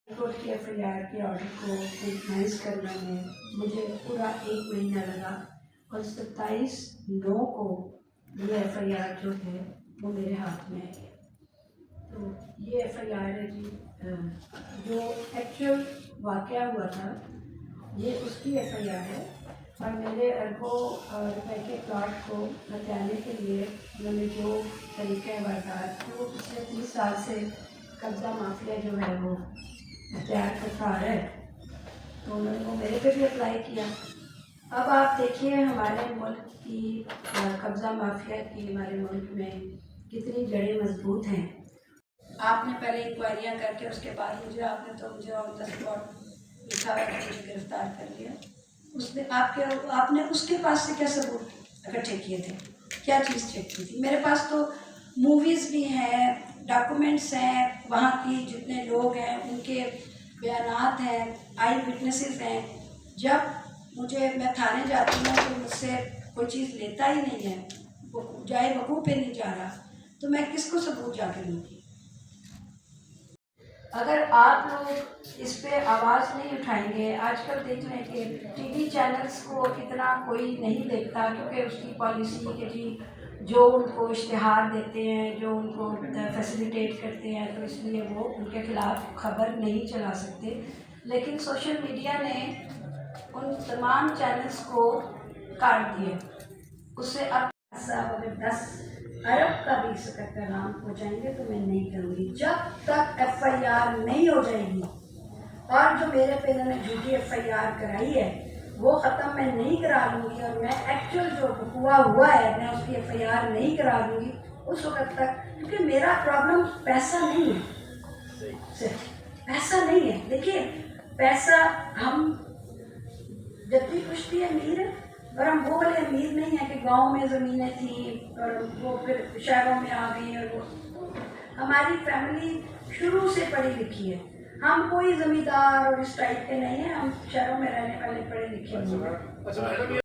Court کے F I R کے order کو کمپلائنس کرنے میں مجھے پورا 1 مہینہ لگا اور 27/9 کو یہ ایف آئی آر جو ہے وہ میرے ہاتھ میں ہے۔ تو یہ ایف آئی آر ہے جی، جو ایکچوئل واقعہ ہوا تھا یہ اس کی ایف آئی آر ہے، اور میرے اربوں روپے کے پلاٹ کو ہتھیانے کے لیے انہوں نے جو طریقہ واردات وہ پچھلے 30 سال سے قبضہ مافیا جو ہے وہ اختیار کرتا آ رہا ہے، تو انہوں نے وہ میرے پہ بھی اپلائی کیا۔ اب آپ دیکھیے ہمارے ملک کی قبضہ مافیا کی ہمارے ملک میں کتنی جڑیں مضبوط ہیں۔ آپ نے پہلے انکوائریاں کر کے اس کے بعد مجھے آن دا اسپاٹ لکھا ہوا کہ مجھے گرفتار کر لیا۔ اس نے آپ نے اس کے پاس سے کیا ثبوت اکٹھے کیے تھے، کیا چیز چیک کی تھی؟ میرے پاس تو موویز بھی ہیں، ڈاکومنٹس ہیں، وہاں کی جتنے لوگ ہیں ان کے بیانات ہیں، آئی وٹنسز ہیں۔ جب میں تھانے جاتی ہوں تو مجھ سے کوئی چیز لیتا ہی نہیں ہے، وہ جائے وقوع پہ نہیں جا رہا، تو میں کس کو ثبوت جا کے دوں گی؟ اگر آپ لوگ اس پہ آواز نہیں اٹھائیں گے، آج کل دیکھ لیں کہ ٹی وی چینلز کو اتنا کوئی نہیں دیکھتا، کیونکہ اس کی پالیسی کہ جی جو ان کو اشتہار دیتے ہیں، جو ان کو فیسیلیٹیٹ کرتے ہیں، تو اس لیے وہ ان کے خلاف خبر نہیں چلا سکتے۔ لیکن سوشل میڈیا نے ان تمام چینلز کو کاٹ دیے۔ اس سے اب صاحب اگر 10 ارب کا بھی اس وقت پیغام پہنچائیں گے تو میں نہیں کروں گی، جب تک ایف آئی آر نہیں ہو جائے گی، اور جو میرے پہ انہوں نے جھوٹی ایف آئی آر کرائی ہے وہ ختم میں نہیں کرا لوں گی، اور میں ایکچوئل جو ہوا ہے میں اس کی ایف آئی آر نہیں کرا لوں گی اس وقت تک، کیونکہ میرا پرابلم پیسہ نہیں ہے، صرف پیسہ نہیں ہے۔ دیکھیے پیسہ، ہم جدی کشتی امیر ہے، اور ہم وہ والے امیر نہیں ہیں کہ گاؤں میں زمینیں تھیں اور وہ پھر شہروں میں آ گئی، اور وہ ہماری فیملی شروع سے پڑھی لکھی ہے، ہم کوئی زمیندار اور اس ٹائپ کے نہیں ہیں، ہم شہروں میں رہنے والے پڑھے لکھے ہیں۔